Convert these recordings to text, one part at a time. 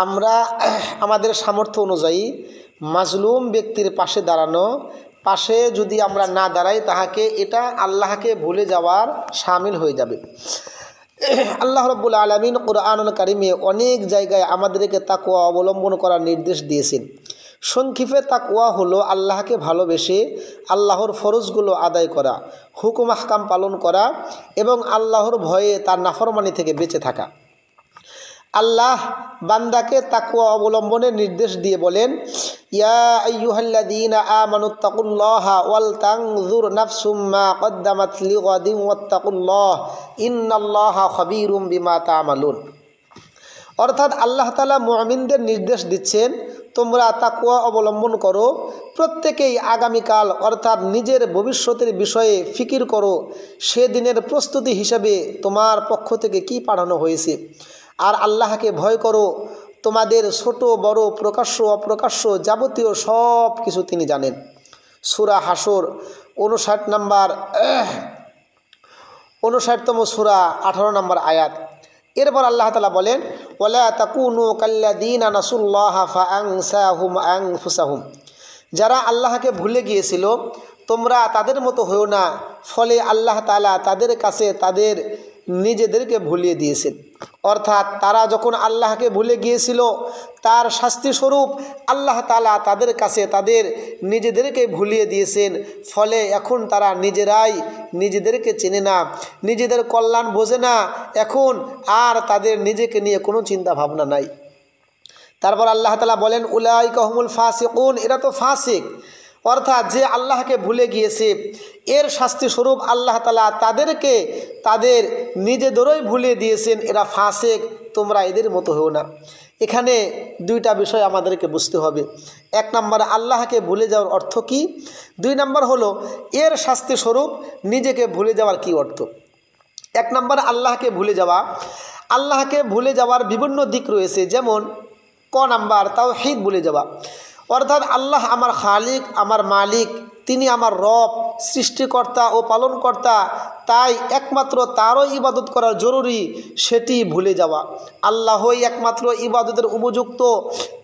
আমরা আমাদের সামর্থ্য অনুযায়ী মাজলুম ব্যক্তির পাশে দাঁড়ানো, পাশে যদি আমরা না দাঁড়াই তাহাকে এটা আল্লাহকে ভুলে যাওয়ার শামিল হয়ে যাবে। আল্লাহ রাব্বুল আলামিন কুরআনুল কারীমে অনেক জায়গায় আমাদেরকে তাকওয়া অবলম্বন করার নির্দেশ দিয়েছেন। সংক্ষেপে তাকওয়া হলো আল্লাহকে ভালোবেসে আল্লাহর ফরজগুলো আদায় করা, হুকুম আহকাম পালন করা এবং আল্লাহর ভয়ে তার নাফরমানি থেকে বেঁচে থাকা। আল্লাহ বান্দাকে তাকওয়া অবলম্বনের নির্দেশ দিয়ে বলেন, ইয়া আইয়ুহাল্লাযীনা আমানুত্তাকুল্লাহা ওয়াল তানজুর নাফসুম মা কদ্দামাত লিগাদিন ওয়াত্তাকুল্লাহ ইন্নাল্লাহা খাবীরুম বিমা তা'মালুন। অর্থাৎ আল্লাহ তাআলা মুমিনদের নির্দেশ দিচ্ছেন, তোমরা তাকওয়া অবলম্বন করো, প্রত্যেকেই আগামীকাল অর্থাৎ নিজের ভবিষ্যতের বিষয়ে ফিকির করো, সেদিনের প্রস্তুতি হিসাবে তোমার পক্ষ থেকে কি পাঠানো হয়েছে। আর আল্লাহকে ভয় করো, তোমাদের ছোট বড় প্রকাশ্য অপ্রকাশ্য যাবতীয় সব কিছু তিনি জানেন। সূরা হাসর 59তম সূরা 18 নম্বর আয়াত। এরপর আল্লাহ তাআলা বলেন, ওয়ালা তাকুনু কাল্লাযীনা নাসুল্লাহা ফাআনসাহুম আনফুসাহুম। যারা আল্লাহকে ভুলে গিয়েছিল তোমরা তাদের মতো হও না, ফলে আল্লাহ তাআলা তাদের কাছে তাদের নিজেদেরকে ভুলিয়ে দিয়েছেন। অর্থাৎ তারা যখন আল্লাহকে ভুলে গিয়েছিল তার শাস্তি স্বরূপ আল্লাহ তাআলা তাদের কাছে তাদের নিজেদেরকে ভুলিয়ে দিয়েছেন। ফলে এখন তারা নিজেরাই নিজেদেরকে চেনে না, নিজেদের কল্যাণ বোঝে না, এখন আর তাদের নিজেকে নিয়ে কোনো চিন্তা ভাবনা নাই। তারপর আল্লাহ তাআলা বলেন, উলাইকা হুমুল ফাসিকুন, এরা তো ফাসিক। অর্থাৎ যে আল্লাহকে ভুলে গিয়েছে এর শাস্তি স্বরূপ আল্লাহ তাআলা তাদেরকে তাদের নিজেদেরই ভুলিয়ে দিয়েছেন, এরা ফাসিক, তোমরা এদের মতো হও না। এখানে দুইটা বিষয় আমাদেরকে বুঝতে হবে। এক নম্বর, আল্লাহকে ভুলে যাওয়ার অর্থ কি? দুই নম্বর হলো এর শাস্তি স্বরূপ নিজেকে ভুলে যাওয়ার কি অর্থ। এক নম্বর, আল্লাহকে ভুলে যাওয়ার বিভিন্ন দিক রয়েছে। যেমন ক নাম্বার, তাওহীদ ভুলে যাওয়া। অর্থাৎ আল্লাহ আমার খালিক, আমার মালিক, তিনি আমার রব, সৃষ্টিকর্তা ও পালনকর্তা, তাই একমাত্র তারই ইবাদত করা জরুরি, সেটি ভুলে যাওয়া। আল্লাহই একমাত্র ইবাদতের উপযুক্ত,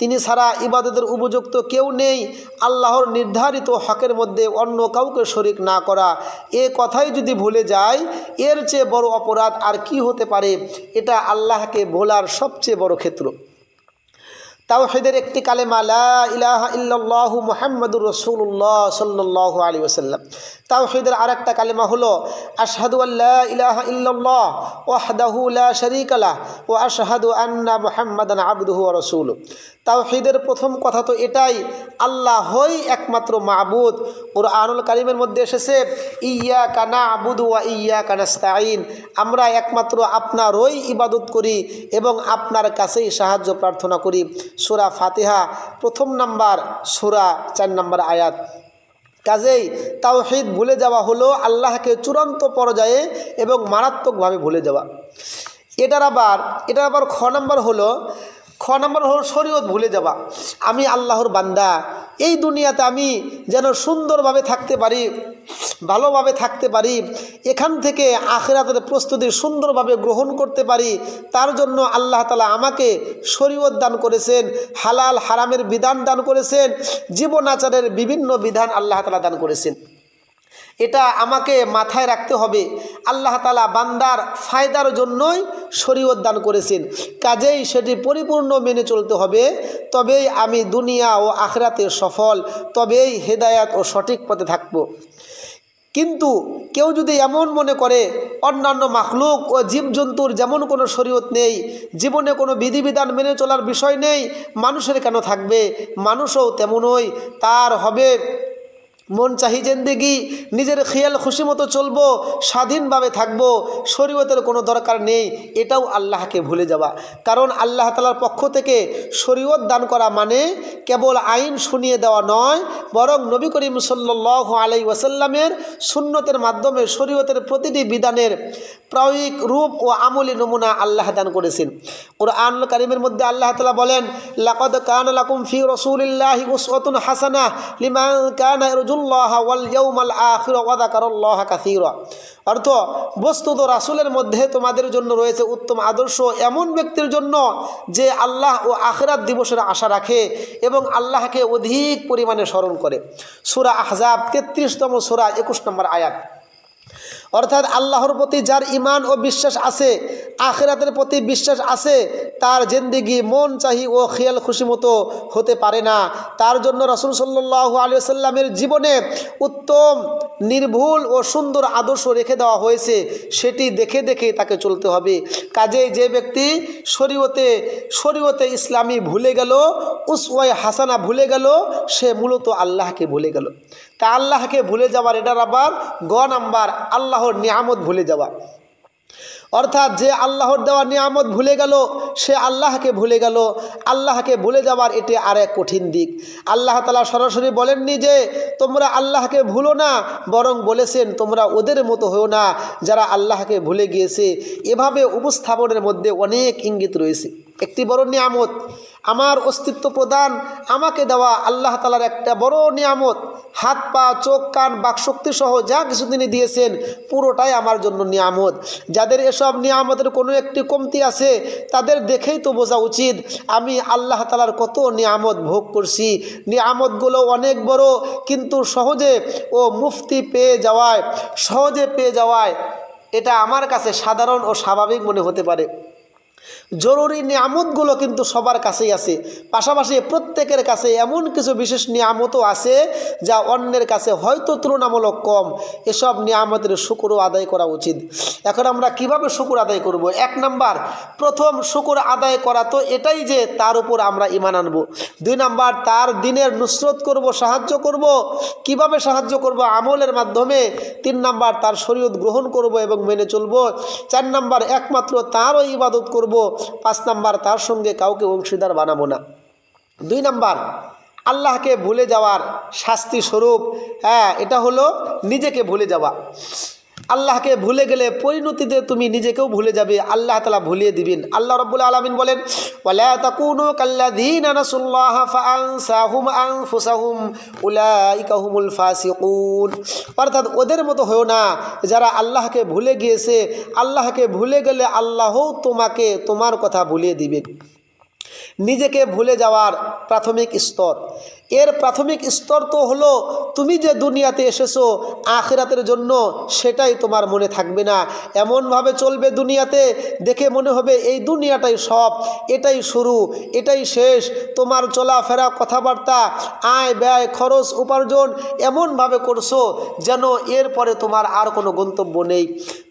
তিনি ছাড়া ইবাদতের উপযুক্ত কেউ নেই। আল্লাহর নির্ধারিত হকের মধ্যে অন্য কাউকে শরীক না করা, এ কথাই যদি ভুলে যায় এর চেয়ে বড় অপরাধ আর কি হতে পারে। এটা আল্লাহকে ভোলার সবচেয়ে বড় ক্ষেত্র। তাওহীদের একটি কালেমা লা ইলাহা ইল্লাল্লাহু মুহাম্মাদুর রাসূলুল্লাহ সাল্লাল্লাহু আলাইহি ওয়াসাল্লাম। তাওহীদের আরেকটা কালেমা হলো আশহাদু আল্লা ইলাহা ইল্লাল্লাহ ওয়াহদাহু লা শারীকা লাহ ওয়া আশহাদু আন্না মুহাম্মাদান আবদুহু ওয়া রাসূলুহু। তাওহীদের প্রথম কথা তো এটাই, আল্লাহই একমাত্র মাবুদ। কুরআনুল কারীমের মধ্যে এসেছে, ইয়্যাকা না'বুদু ওয়া ইয়্যাকা নাস্তাঈন, আমরা একমাত্র আপনারই ইবাদত করি এবং আপনার কাছেই সাহায্য প্রার্থনা করি। সূরা ফাতিহা প্রথম নাম্বার সূরা 4 নম্বর আয়াত। কাজেই তাওহীদ ভুলে যাওয়া হলো আল্লাহকে চূড়ান্ত পর্যায়ে এবং মারাত্মকভাবে ভুলে যাওয়া। এটার আবার খ নাম্বার হলো শরীয়ত ভুলে যাওয়া। আমি আল্লাহর বান্দা, এই দুনিয়াতে আমি যেন সুন্দরভাবে থাকতে পারি, ভালোভাবে থাকতে পারি, এখান থেকে আখিরাতের প্রস্তুতি সুন্দরভাবে গ্রহণ করতে পারি, তার জন্য আল্লাহ তাআলা আমাকে শরীয়ত দান করেছেন, হালাল হারামের বিধান দান করেছেন, জীবন আচারের বিভিন্ন বিধান আল্লাহ তাআলা দান করেছেন। এটা আমাকে মাথায় রাখতে হবে। আল্লাহ তাআলা বান্দার ফায়দার জন্যই শরীয়ত দান করেছেন, কাজেই সেটি পরিপূর্ণ মেনে চলতে হবে। তবেই আমি দুনিয়া ও আখিরাতে সফল, তবেই হেদায়েত ও সঠিক পথে থাকব। কিন্তু কেউ যদি এমন মনে করে অন্যান্য মাখলুক ও জীবজন্তুর যেমন কোনো শরীয়ত নেই, জীবনে কোনো বিধিবিধান মেনে চলার বিষয় নেই, মানুষের কেন থাকবে, মানুষও তেমনই, তার হবে মন চাহি জিন্দেগি, নিজের খেয়াল খুশি মতো চলবো, স্বাধীনভাবে থাকবো, শরীয়তের কোনো দরকার নেই, এটাও আল্লাহকে ভুলে যাওয়া। কারণ আল্লাহ তাআলার পক্ষ থেকে শরীয়ত দান করা মানে কেবল আইন শুনিয়ে দেওয়া নয়, বরং নবী করিম সাল্লাল্লাহু আলাইহি ওয়াসাল্লামের সুন্নতের মাধ্যমে শরীয়তের প্রতিটি বিধানের প্রায়োগিক রূপ ও আমলি নমুনা আল্লাহ দান করেছেন। কুরআনুল কারীমের মধ্যে আল্লাহ তাআলা বলেন, লাকাদ কানা লাকুম ফি রাসূলিল্লাহি উসওয়াতুন হাসানাহ লিমান কানা ইয়ারজু ইউমিনুল্লাহ ওয়াল ইয়াউমাল আখির ওয়া যাকারাল্লাহ কাসীরা। অর্থ বস্তুত রাসূলের মধ্যে তোমাদের জন্য রয়েছে উত্তম আদর্শ এমন ব্যক্তির জন্য যে আল্লাহ ও আখিরাত দিবসের আশা রাখে এবং আল্লাহকে অধিক পরিমাণে স্মরণ করে। সূরা আহজাব 33তম সূরা 21 নম্বর আয়াত। অর্থাৎ আল্লাহর প্রতি যার ঈমান ও বিশ্বাস আছে, আখিরাতের প্রতি বিশ্বাস আছে, তার জিন্দেগি মন চাহি ও খেয়াল খুশি মতো হতে পারে না। তার জন্য রাসূল সাল্লাল্লাহু আলাইহি ওয়াসাল্লামের জীবনে উত্তম নির্ভুল ও সুন্দর আদর্শ রেখে দেওয়া হয়েছে, সেটি দেখে দেখে তাকে চলতে হবে। কাজেই যে ব্যক্তি শরীয়তে ইসলামী ভুলে গেল, উসওয়ায়ে হাসানা ভুলে গেল, সে মূলত আল্লাহকে ভুলে গেল। তা আল্লাহকে ভুলে যাওয়ার এটার আবার নাম্বার আল্লাহর নিয়ামত ভুলে যাওয়া। অর্থাৎ যে আল্লাহর দেওয়া নিয়ামত ভুলে গেল সে আল্লাহকে ভুলে গেল। আল্লাহকে ভুলে যাওয়ার এটি আর এক কঠিন দিক। আল্লাহ তাআলা সরাসরি বলেননি যে তোমরা আল্লাহকে ভুলো না, বরং বলেছেন তোমরা ওদের মতো হও না যারা আল্লাহকে ভুলে গিয়েছে। এভাবে উপস্থাপনের মধ্যে অনেক ইঙ্গিত রয়েছে। একটি বড় নিয়ামত, আমার অস্তিত্ব প্রদান আমাকে দেওয়া আল্লাহ তাআলার একটা বড় নিয়ামত। হাত পা চোখ কান বাকশক্তি সহ যা কিছু তিনি দিয়েছেন পুরোটাই আমার জন্য নিয়ামত। যাদের এসব নিয়ামতের কোনো একটি কমতি আছে তাদের দেখেই তো বোঝা উচিত আমি আল্লাহ তাআলার কত নিয়ামত ভোগ করছি। নিয়ামতগুলো অনেক বড়, কিন্তু সহজে পেয়ে যাওয়ায় এটা আমার কাছে সাধারণ ও স্বাভাবিক মনে হতে পারে। জরুরি নিয়ামতগুলো কিন্তু সবার কাছেই আছে, পাশাপাশি প্রত্যেকের কাছে এমন কিছু বিশেষ নিয়ামতও আছে যা অন্যের কাছে হয়তো তুলনামূলক কম। এসব নিয়ামতের শুকর আদায় করা উচিত। এখন আমরা কিভাবে শুকর আদায় করব? এক নাম্বার, প্রথম শুকর আদায় করা তো এটাই যে তার উপর আমরা ঈমান আনব। 2 নাম্বার, তার দ্বীনের নুসরত করব, সাহায্য করব। কিভাবে সাহায্য করব? আমলের মাধ্যমে। 3 নাম্বার, তার শরীয়ত গ্রহণ করব এবং মেনে চলব। 4 নাম্বার, একমাত্র তারও ইবাদত করব। 5 নাম্বার, তার সঙ্গে কাউকে অংশীদার বানাবো না। 2 নাম্বার, আল্লাহকে ভুলে যাওয়ার শাস্তি স্বরূপ এটা হলো নিজেকে ভুলে যাওয়া। আল্লাহকে ভুলে গেলে পরিণতিতে তুমি নিজেকেও ভুলে যাবে, আল্লাহ তাআলা ভুলিয়ে দিবেন। আল্লাহ রাব্বুল আলামিন বলেন ওয়ালা তাকুনু কাল্লাযীনা নাসুল্লাহা ফাআনসাহুম আনফুসাহুম উলাইকা হুমুল ফাসিকুন। অর্থাৎ ওদের মতো হও না যারা আল্লাহকে ভুলে গিয়েছে। আল্লাহকে ভুলে গেলে আল্লাহও তোমাকে তোমার কথা ভুলিয়ে দিবেন। নিজেকে ভুলে যাওয়ার প্রাথমিক স্তর, এর প্রাথমিক স্তর তো হলো তুমি যে দুনিয়াতে এসেছো আখিরাতের জন্য, সেটাই তোমার মনে থাকবে না। এমনভাবে চলবে দুনিয়াতে দেখে মনে হবে এই দুনিয়াটাই সব, এটাই শুরু, এটাই শেষ। তোমার চলাফেরা, কথাবার্তা, আয় ব্যয়, খরচ, উপার্জন এমনভাবে করছো যেন এরপরে তোমার আর কোনো গন্তব্য নেই।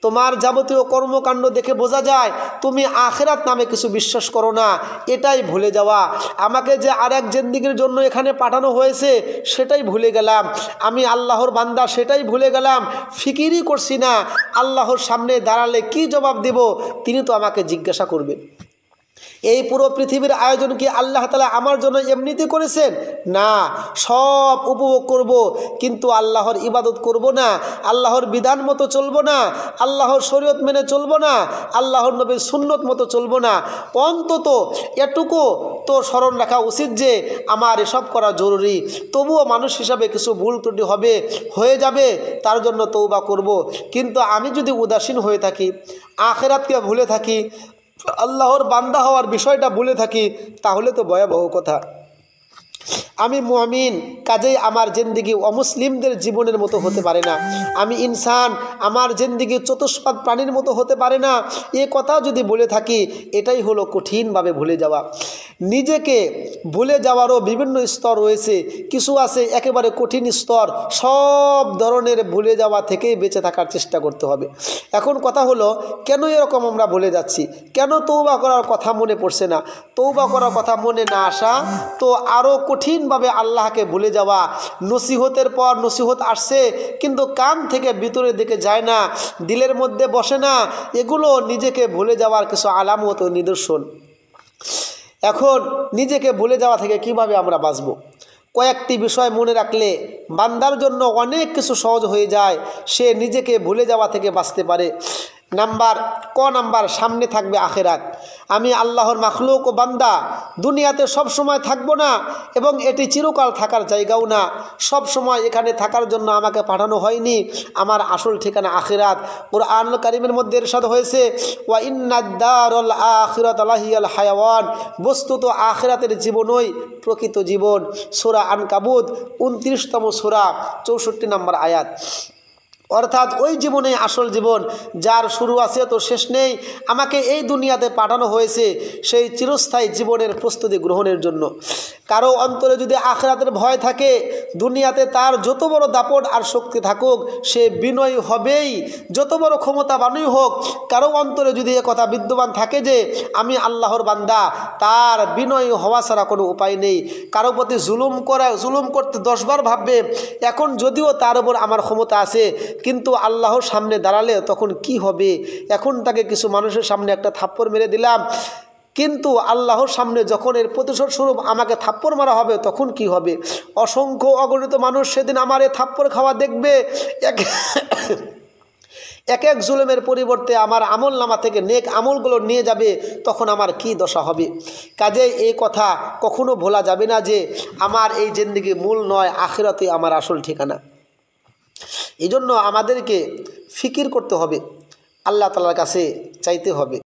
তোমার যাবতীয় কর্মকাণ্ড দেখে বোঝা যায় তুমি আখিরাত নামে কিছু বিশ্বাস করো না। এটাই ভুলে যাওয়া। আমাকে যে আর এক জিন্দেগির জন্য এখানে পাঠানো হয়েছে সেটাই ভুলে গেলাম। আমি আল্লাহর বান্দা সেটাই ভুলে গেলাম। ফিকিরই করছি না আল্লাহর সামনে দাঁড়ালে কি জবাব দেব, তিনি তো আমাকে জিজ্ঞাসা করবেন। এই পুরো পৃথিবীর আয়োজন কি আল্লাহ তাআলা আমার জন্য এমনিতে করেছেন? না, সব উপভোগ করব, কিন্তু আল্লাহর ইবাদত করব না, আল্লাহর বিধান মতো চলব না, আল্লাহর শরীয়ত মেনে চলব না, আল্লাহর নবীর সুন্নত মতো চলব না। অন্তত এটুকু তো স্মরণ রাখা উচিত যে আমার এসব করা জরুরি। তবুও মানুষ হিসাবে কিছু ভুল ত্রুটি হয়ে যাবে, তার জন্য তওবা করব। কিন্তু আমি যদি উদাসীন হয়ে থাকি, আখিরাতকে ভুলে থাকি, আল্লাহর বান্দা হওয়ার বিষয়টা ভুলে থাকি, তাহলে তো ভয়াবহ কথা। আমি মুমিন, কাজেই আমার জিন্দেগি অমুসলিমদের জীবনের মতো হতে পারে না। আমি ইনসান, আমার জিন্দেগি চতুষ্পাদ প্রাণীর মতো হতে পারে না। এ কথা যদি বলে থাকি, এটাই হলো কঠিনভাবে ভুলে যাওয়া। নিজেকে ভুলে যাওয়ারও বিভিন্ন স্তর রয়েছে। কিছু আছে একেবারে কঠিন স্তর। সব ধরনের ভুলে যাওয়া থেকেই বেঁচে থাকার চেষ্টা করতে হবে। এখন কথা হলো, কেন এরকম আমরা ভুলে যাচ্ছি? কেন তওবা করার কথা মনে পড়ছে না? তওবা করার কথা মনে না আসা তো আরও কঠিনভাবে আল্লাহকে ভুলে যাওয়া। নসিহতের পর নসিহত আসছে, কিন্তু কান থেকে ভিতরের দিকে যায় না, দিলের মধ্যে বসে না। এগুলো নিজেকে ভুলে যাওয়ার কিছু আলামত ও নিদর্শন। এখন নিজেকে ভুলে যাওয়া থেকে কিভাবে আমরা বাঁচব? কয়েকটি বিষয় মনে রাখলে বান্দার জন্য অনেক কিছু সহজ হয়ে যায়। সে নিজেকে ভুলে যাওয়া থেকে বাঁচতে পারে। নাম্বার সামনে থাকবে আখিরাত। আমি আল্লাহর মাখলুক ও বান্দা, দুনিয়াতে সব সময় থাকবো না এবং এটি চিরকাল থাকার জায়গাও না। সব সময় এখানে থাকার জন্য আমাকে পাঠানো হয়নি, আমার আসল ঠিকানা আখিরাত। কুরআনুল কারীমের মধ্যে ইরশাদ হয়েছে, ওয়া ইন্নাদ দারুল আখিরাতা লাহিয়াল হায়াওয়ান, বস্তুত আখিরাতের জীবনই প্রকৃত জীবন। সূরা আনকাবুত 29তম সূরা 64 নম্বর আয়াত। অর্থাৎ ওই জীবনে আসল জীবন, যার শুরু আছে তো শেষ নেই। আমাকে এই দুনিয়াতে পাঠানো হয়েছে সেই চিরস্থায়ী জীবনের প্রস্তুতি গ্রহণের জন্য। কারো অন্তরে যদি আখিরাতের ভয় থাকে, দুনিয়াতে তার যত বড় দাপট আর শক্তি থাকুক, সে বিনয়ী হবেই, যত বড় ক্ষমতাবানই হোক। কারো অন্তরে যদি এ কথা বিদ্যমান থাকে যে আমি আল্লাহর বান্দা, তার বিনয়ী হওয়া ছাড়া কোনো উপায় নেই। কারো প্রতি জুলুম করতে 10 বার ভাববে, এখন যদিও তার উপর আমার ক্ষমতা আছে, কিন্তু আল্লাহর সামনে দাঁড়ালে তখন কি হবে। এখন তাকে কিছু মানুষের সামনে একটা থাপ্পড় মেরে দিলাম, কিন্তু আল্লাহর সামনে যখন এর প্রতিশোধ স্বরূপ আমাকে থাপ্পড় মারা হবে তখন কি হবে। অসংখ্য অগণিত মানুষ সেদিন আমার এই থাপ্পড় খাওয়া দেখবে। এক এক জুলুমের পরিবর্তে আমার আমল নামা থেকে নেক আমলগুলো নিয়ে যাবে, তখন আমার কি দশা হবে। কাজেই এই কথা কখনো ভোলা যাবে না যে আমার এই জিন্দেগি মূল নয়, আখিরাতে আমার আসল ঠিকানা। এই জন্য আমাদেরকে ফিকির করতে হবে, আল্লাহ তাআলার কাছে চাইতে হবে।